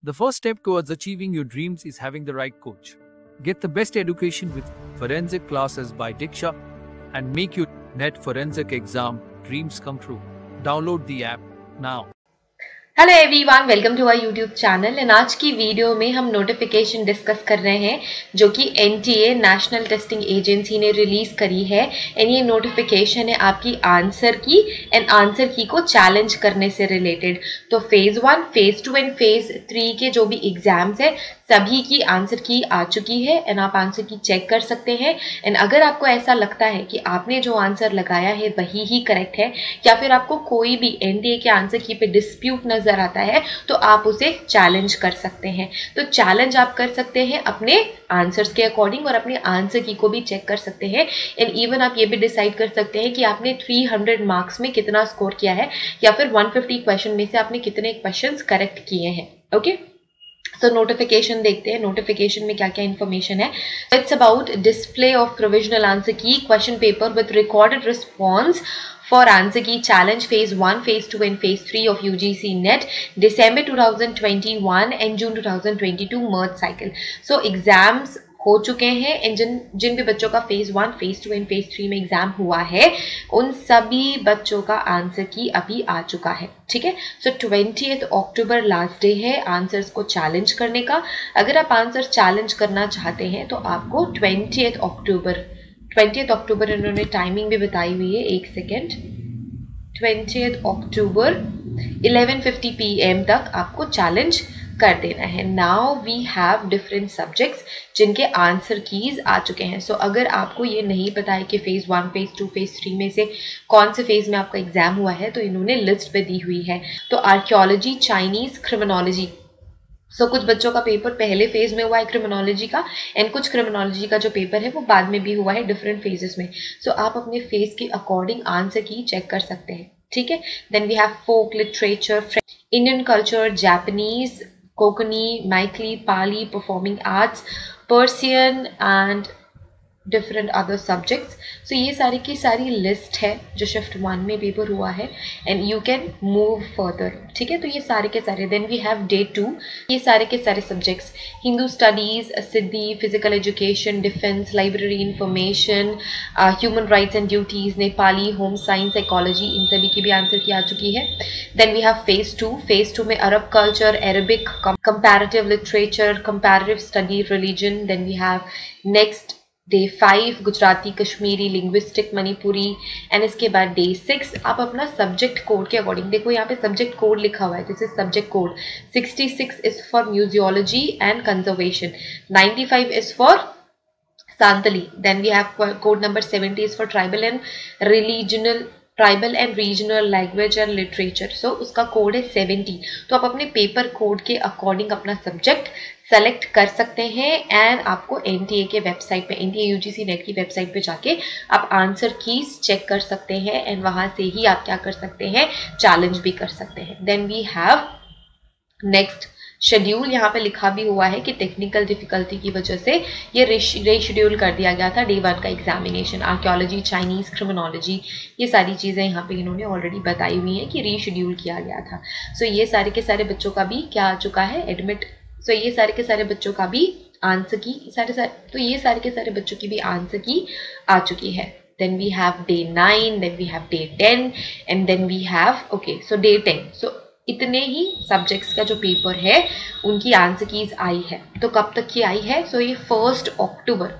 The first step towards achieving your dreams is having the right coach. Get the best education with forensic classes by Diksha and make your NET forensic exam dreams come true. Download the app now. Hello everyone, welcome to our YouTube channel. And आज की video में हम notification discuss कर रहे हैं जो कि NTA national testing agency ने रिलीज करी है। एंड ये नोटिफिकेशन है आपकी आंसर की एंड आंसर की को चैलेंज करने से रिलेटेड। तो फेज 1, फेज 2 एंड फेज 3 के जो भी एग्जाम्स है सभी की आंसर की आ चुकी है एंड आप आंसर की चेक कर सकते हैं। एंड अगर आपको ऐसा लगता है कि आपने जो आंसर लगाया है वही ही करेक्ट है या फिर आपको कोई भी एनटीए के आंसर की पे डिस्प्यूट नजर आता है तो आप उसे चैलेंज कर सकते हैं। तो चैलेंज आप कर सकते हैं अपने आंसर्स के अकॉर्डिंग और अपने आंसर की को भी चेक कर सकते हैं। एंड इवन आप ये भी डिसाइड कर सकते हैं कि आपने 300 मार्क्स में कितना स्कोर किया है या फिर 150 क्वेश्चन में से आपने कितने क्वेश्चंस करेक्ट किए हैं। ओके, तो नोटिफिकेशन देखते हैं नोटिफिकेशन में क्या क्या इन्फॉर्मेशन है। It's about display of provisional answer key question paper with recorded response for answer key challenge phase 1, phase 2 and phase 3 of UGC NET December 2021 and June 2022 merge cycle। So exams हो चुके हैं and जिन भी बच्चों का phase 1, phase 2 and phase 3 में exam हुआ है उन सभी बच्चों का आंसर की अभी आ चुका है। ठीक है, सो 20 अक्टूबर लास्ट डे है आंसर्स को चैलेंज करने का। अगर आप आंसर चैलेंज करना चाहते हैं तो आपको 20 अक्टूबर इन्होंने टाइमिंग भी बताई हुई है, एक सेकेंड, 20 अक्टूबर 11:50 PM तक आपको चैलेंज कर देना है। Now we have different subjects जिनके आंसर कीज आ चुके हैं। सो अगर आपको ये नहीं पता है कि फेज 1, फेज 2, फेज 3 में से कौन से फेज में आपका एग्जाम हुआ है तो इन्होंने लिस्ट पे दी हुई है। तो आर्कियोलॉजी, चाइनीज, क्रिमिनोलॉजी, सो कुछ बच्चों का पेपर पहले फेज में हुआ है क्रिमिनोलॉजी का एंड कुछ क्रिमिनोलॉजी का जो पेपर है वो बाद में भी हुआ है डिफरेंट फेजेस में। सो आप अपने फेज के अकॉर्डिंग आंसर की चेक कर सकते हैं। ठीक है, then we have folk literature, Indian culture, Japanese, Konkani, Maithili, Pali, performing arts, Persian and different other subjects. So ये सारी की सारी लिस्ट है जो शिफ्ट 1 में पेपर हुआ है and you can move further. ठीक है, तो ये सारे के सारे। देन वी हैव डे 2, ये सारे के सारे subjects, Hindu studies, Sindhi, physical education, defence, library information, human rights and duties, Nepali, home science, psychology, इन सभी की भी आंसर की आ चुकी है। Then we have phase 2, phase 2 में Arab culture, Arabic, comparative literature, comparative study, religion. Then we have next day 5 Gujarati, Kashmiri, linguistic, Manipuri and इसके बाद डे 6 आप अपना सब्जेक्ट कोड के अकॉर्डिंग, देखो यहाँ पे सब्जेक्ट कोड लिखा हुआ है, this is subject code. 66 is for museology and conservation, 95 is for Santali, then we have code number 70 is for tribal and regional language and literature. So उसका कोड है 70। तो आप अपने पेपर कोड के अकॉर्डिंग अपना सब्जेक्ट सेलेक्ट कर सकते हैं एंड आपको एनटीए के वेबसाइट पे, एनटीए यूजीसी नेट की वेबसाइट पे जाके आप आंसर कीज चेक कर सकते हैं एंड वहां से ही आप क्या कर सकते हैं, चैलेंज भी कर सकते हैं। Then we have next schedule, यहाँ पे लिखा भी हुआ है कि टेक्निकल डिफिकल्टी की वजह से ये रीशेड्यूल कर दिया गया था डे 1 का एग्जामिनेशन। आर्कियोलॉजी, चाइनीज, क्रिमिनोलॉजी, ये सारी चीजें यहाँ पे इन्होंने ऑलरेडी बताई हुई हैं कि रीशेड्यूल किया गया था। सो ये सारे के सारे बच्चों का भी क्या आ चुका है, एडमिट। सो ये सारे के सारे बच्चों का भी आंसर की तो ये सारे के सारे बच्चों की भी आंसर की आ चुकी है। Then we have day 9, then we have day 10 and then we have so day 10। So इतने ही सब्जेक्ट्स का जो पेपर है उनकी आंसर कीज आई है। तो कब तक की आई है, सो ये 1 अक्टूबर।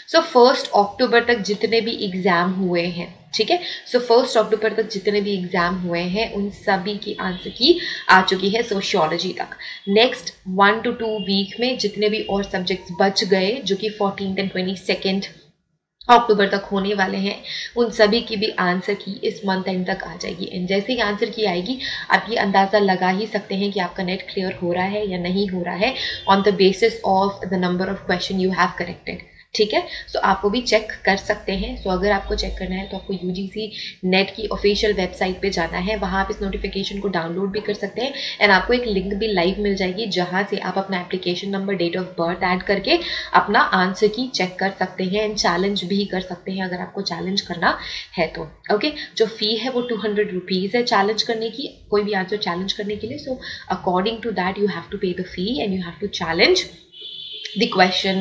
सो 1 अक्टूबर तक जितने भी एग्जाम हुए हैं, ठीक है, सो 1 अक्टूबर तक जितने भी एग्जाम हुए हैं उन सभी की आंसर की आ चुकी है सोशियोलॉजी तक। नेक्स्ट 1 to 2 वीक में जितने भी और सब्जेक्ट्स बच गए जो कि 14 and 22 अक्टूबर तक होने वाले हैं उन सभी की भी आंसर की इस मंथ एंड तक आ जाएगी। एंड जैसे ही आंसर की आएगी आप ये अंदाजा लगा ही सकते हैं कि आपका नेट क्लियर हो रहा है या नहीं हो रहा है on the basis of the number of question you have corrected. ठीक है। सो आप वो भी चेक कर सकते हैं। सो अगर आपको चेक करना है तो आपको यूजीसी नेट की ऑफिशियल वेबसाइट पे जाना है, वहाँ आप इस नोटिफिकेशन को डाउनलोड भी कर सकते हैं एंड आपको एक लिंक भी लाइव मिल जाएगी जहाँ से आप अपना application number, date of birth add करके अपना आंसर की चेक कर सकते हैं एंड चैलेंज भी कर सकते हैं अगर आपको चैलेंज करना है तो। ओके, जो फी है वो 200 रुपीज़ है चैलेंज करने की, कोई भी आंसर चैलेंज करने के लिए। So according to that you have to pay the fee and you have to challenge the question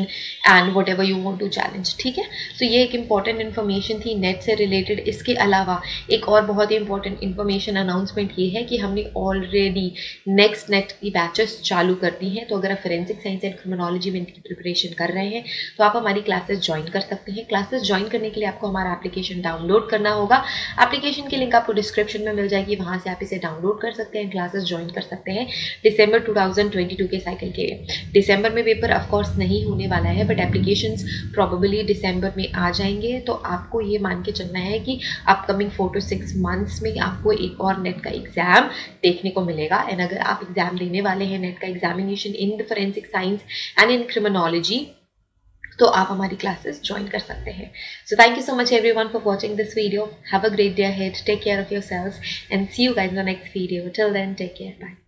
and whatever you want to challenge, ठीक है। तो ये एक इम्पॉर्टेंट इन्फॉर्मेशन थी नेट से रिलेटेड। इसके अलावा एक और बहुत ही इंपॉर्टेंट इन्फॉर्मेशन अनाउंसमेंट ये है कि हमने ऑलरेडी नेक्स्ट नेट की बैचेस चालू कर दी हैं। तो अगर आप फोरेंसिक साइंस एंड क्रिमिनोलॉजी में इनकी प्रिपरेशन कर रहे हैं तो आप हमारी क्लासेस ज्वाइन कर सकते हैं। क्लासेस ज्वाइन करने के लिए आपको हमारा एप्लीकेशन डाउनलोड करना होगा। एप्लीकेशन की लिंक आपको डिस्क्रिप्शन में मिल जाएगी, वहाँ से आप इसे डाउनलोड कर सकते हैं, क्लासेस ज्वाइन कर सकते हैं। दिसंबर 2022 के साइकिल के दिसंबर में पेपर ऑफकोर्स नहीं होने वाला है, बट एप्लीकेशंस प्रोबेबली दिसंबर में आ जाएंगे। तो आपको ये मान के चलना है कि अपकमिंग 4 to 6 मंथ्स में आपको एक और नेट का एग्जाम देखने को मिलेगा। एंड अगर आप एग्जाम देने वाले हैं नेट का examination in the forensic science and in criminology, तो आप हमारी क्लासेस ज्वाइन कर सकते हैं। So thank you so much everyone for watching this video. Have a great day ahead, take care of yourselves and see you guys in the next video. Till then take care, bye.